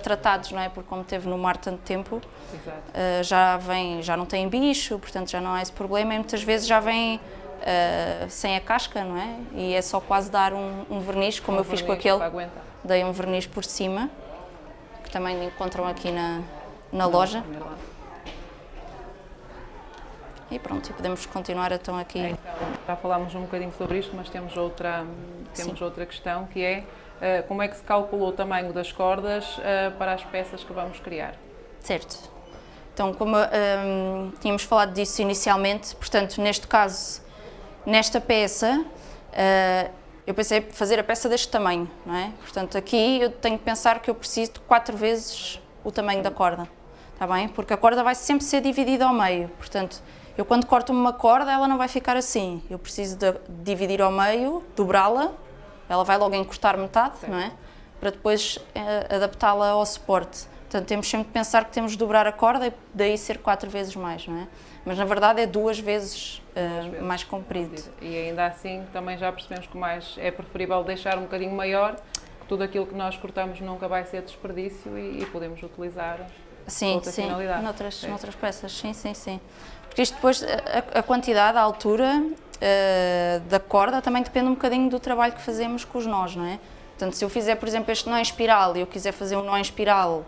tratados, não é? Porque como teve no mar tanto tempo, já não tem bicho, portanto já não há esse problema e muitas vezes já vem sem a casca, não é? E é só quase dar um verniz, como eu fiz com aquele, dei um verniz por cima, que também encontram aqui na loja. E pronto, e podemos continuar então aqui. Então, já falámos um bocadinho sobre isto, mas temos outra questão, que é como é que se calculou o tamanho das cordas para as peças que vamos criar? Certo. Então, como tínhamos falado disso inicialmente, portanto, neste caso, nesta peça, eu pensei em fazer a peça deste tamanho, não é? Portanto, aqui eu tenho que pensar que eu preciso de 4 vezes o tamanho da corda, está bem? Porque a corda vai sempre ser dividida ao meio, portanto, eu quando corto uma corda, ela não vai ficar assim. Eu preciso de dividir ao meio, dobrá-la, ela vai logo encurtar metade, não é? para depois adaptá-la ao suporte. Portanto, temos sempre de pensar que temos de dobrar a corda e daí ser 4 vezes mais, não é? Mas na verdade é 2 vezes mais comprido. E ainda assim também já percebemos que mais é preferível deixar um bocadinho maior, que tudo aquilo que nós cortamos nunca vai ser desperdício e podemos utilizar outra finalidade. Noutras peças, sim. Porque isto depois, a quantidade, a altura da corda também depende um bocadinho do trabalho que fazemos com os nós, não é? Portanto, se eu fizer, por exemplo, este nó em espiral e eu quiser fazer um nó em espiral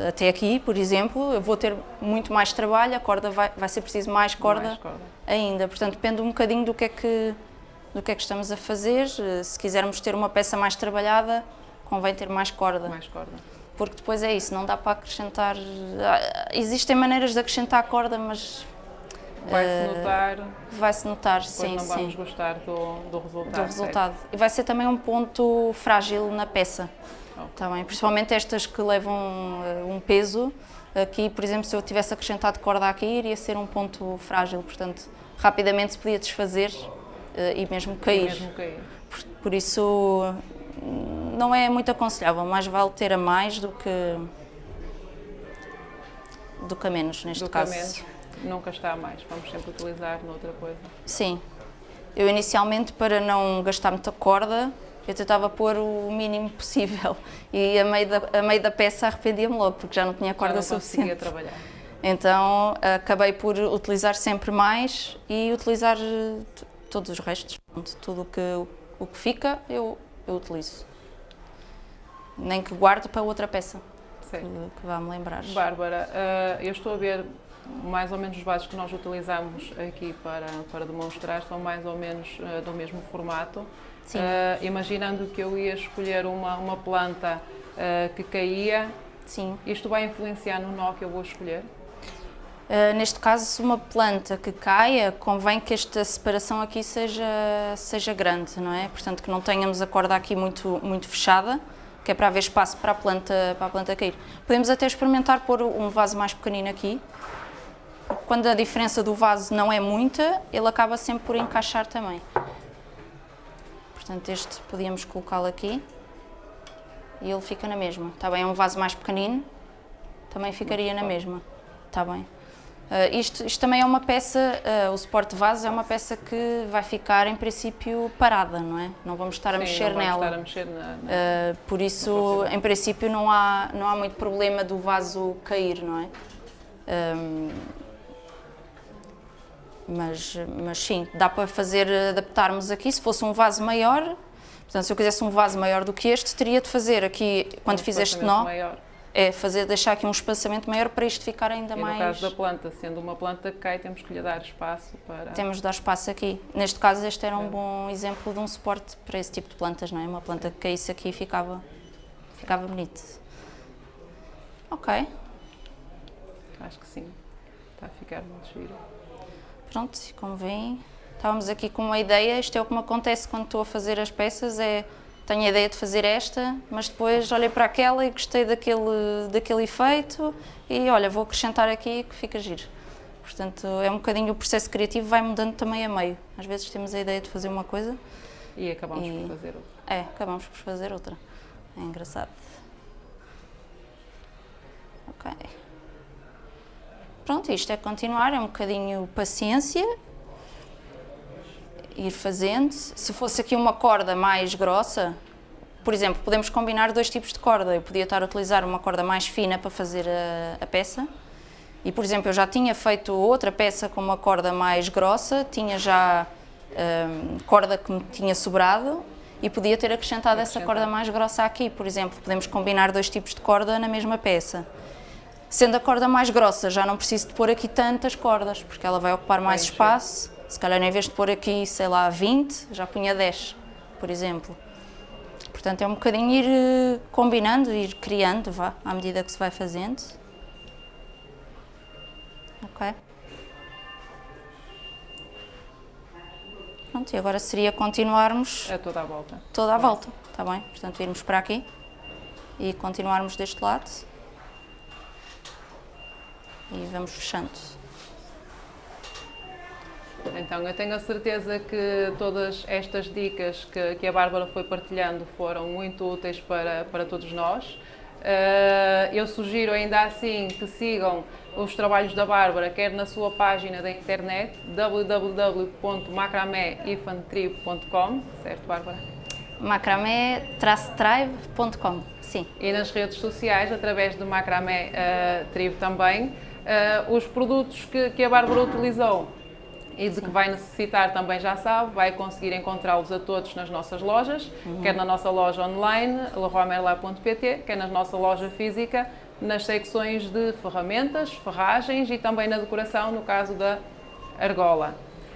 até aqui, por exemplo, eu vou ter muito mais trabalho, a corda vai ser preciso mais corda ainda. Portanto, depende um bocadinho do que é que estamos a fazer. Se quisermos ter uma peça mais trabalhada, convém ter mais corda. Porque depois é isso, não dá para acrescentar. Existem maneiras de acrescentar corda, mas vai-se notar, sim. Não vamos gostar do resultado. E vai ser também um ponto frágil na peça. Tá bem? Principalmente estas que levam um peso. Aqui, por exemplo, se eu tivesse acrescentado corda aqui, iria ser um ponto frágil, portanto, rapidamente se podia desfazer e mesmo cair. Por isso, não é muito aconselhável, mais vale ter a mais do que a menos, neste caso. Menos, nunca está a mais, vamos sempre utilizar noutra coisa. Sim. Eu inicialmente, para não gastar muita corda, eu tentava pôr o mínimo possível e a meio da peça arrependia-me logo, porque já não tinha corda suficiente. Conseguia trabalhar. Então acabei por utilizar sempre mais e utilizar todos os restos. Tudo o que fica eu utilizo. Nem que guarde para outra peça que vá-me lembrar. Bárbara, eu estou a ver mais ou menos os vasos que nós utilizamos aqui para demonstrar, são mais ou menos do mesmo formato. Imaginando que eu ia escolher uma planta que caía, isto vai influenciar no nó que eu vou escolher? Neste caso, se uma planta que caia, convém que esta separação aqui seja grande, não é? Portanto, que não tenhamos a corda aqui muito fechada, que é para haver espaço para a planta cair. Podemos até experimentar pôr um vaso mais pequenino aqui. Quando a diferença do vaso não é muita, ele acaba sempre por encaixar também. Portanto, este podíamos colocá-lo aqui e ele fica na mesma. Está bem? É um vaso mais pequenino, também ficaria na mesma. Está bem? Isto também é uma peça, o suporte de vaso é uma peça que vai ficar, em princípio, parada, não é? Não vamos estar a mexer nela. Por isso, em princípio, não há muito problema do vaso cair, não é? Mas sim, dá para adaptarmos aqui. Se fosse um vaso maior, portanto, se eu quisesse um vaso maior do que este, teria de fazer aqui, quando fiz este nó, deixar aqui um espaçamento maior para isto ficar ainda mais... E no caso da planta, sendo uma planta que cai, temos que lhe dar espaço para... Temos de dar espaço aqui. Neste caso, este era um bom exemplo de um suporte para esse tipo de plantas, não é? Uma planta que caísse aqui e ficava bonito. Ok. Acho que sim. Está a ficar muito giro. Pronto, como veem, estávamos aqui com uma ideia. Isto é o que me acontece quando estou a fazer as peças, tenho a ideia de fazer esta, mas depois olhei para aquela e gostei daquele efeito e olha, vou acrescentar aqui que fica giro. Portanto, é um bocadinho o processo criativo, vai mudando também a meio. Às vezes temos a ideia de fazer uma coisa e acabamos por fazer outra. Acabamos por fazer outra. É engraçado. Ok. Pronto, isto é continuar, é um bocadinho paciência, ir fazendo. Se fosse aqui uma corda mais grossa, por exemplo, podemos combinar 2 tipos de corda. Eu podia estar a utilizar uma corda mais fina para fazer a peça e, por exemplo, eu já tinha feito outra peça com uma corda mais grossa, tinha já corda que me tinha sobrado e podia ter acrescentado essa corda mais grossa aqui. Por exemplo, podemos combinar 2 tipos de corda na mesma peça. Sendo a corda mais grossa, já não preciso de pôr aqui tantas cordas, porque ela vai ocupar mais espaço. Se calhar, em vez de pôr aqui, sei lá, 20, já punha 10, por exemplo. Portanto, é um bocadinho ir combinando, ir criando, à medida que se vai fazendo. Ok. Pronto, e agora seria continuarmos... toda a volta. Toda a volta, está bem? Portanto, irmos para aqui e continuarmos deste lado. E vamos fechando. Então, eu tenho a certeza que todas estas dicas que a Bárbara foi partilhando foram muito úteis para todos nós. Eu sugiro ainda assim que sigam os trabalhos da Bárbara, quer na sua página da internet, www.macramé-tribe.com, certo, Bárbara? macramé-tribe.com, sim. E nas redes sociais, através do Macramé Tribe também. Os produtos que a Bárbara utilizou e de que vai necessitar também já sabe, vai conseguir encontrá-los a todos nas nossas lojas, quer na nossa loja online, leroymerlin.pt, quer na nossa loja física, nas secções de ferramentas, ferragens e também na decoração, no caso da argola.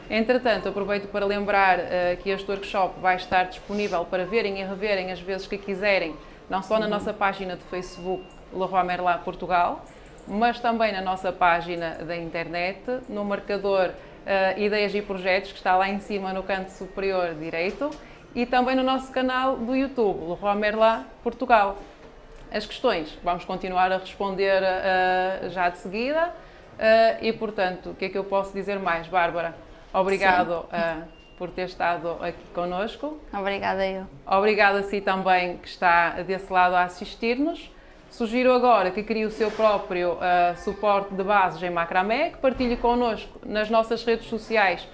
Entretanto, aproveito para lembrar que este workshop vai estar disponível para verem e reverem as vezes que quiserem, não só na nossa página de Facebook, Leroy Merlin Portugal, mas também na nossa página da internet, no marcador Ideias e Projetos, que está lá em cima no canto superior direito, e também no nosso canal do YouTube, Leroy Merlin Portugal. As questões vamos continuar a responder já de seguida e, portanto, o que é que eu posso dizer mais, Bárbara? Obrigado por ter estado aqui connosco. Obrigada eu. Obrigada a si também que está desse lado a assistir-nos. Sugiro agora que crie o seu próprio suporte de bases em macramé, que partilhe connosco nas nossas redes sociais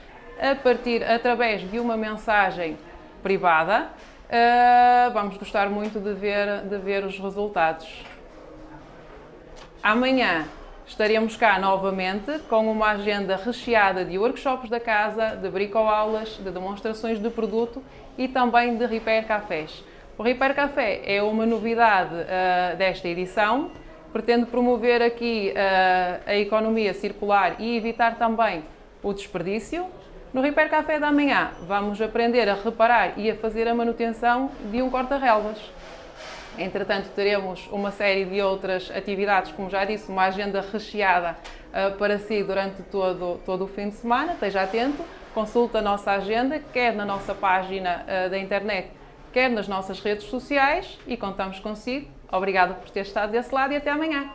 através de uma mensagem privada. Vamos gostar muito de ver os resultados. Amanhã estaremos cá novamente com uma agenda recheada de workshops da casa, de bricoaulas, de demonstrações de produto e também de repair cafés. O Repair Café é uma novidade desta edição, pretende promover aqui a economia circular e evitar também o desperdício. No Repair Café da manhã vamos aprender a reparar e a fazer a manutenção de um corta-relvas. Entretanto, teremos uma série de outras atividades, como já disse, uma agenda recheada para si durante todo o fim de semana. Esteja atento, consulte a nossa agenda, quer na nossa página da internet, quer nas nossas redes sociais, e contamos consigo. Obrigada por ter estado desse lado e até amanhã.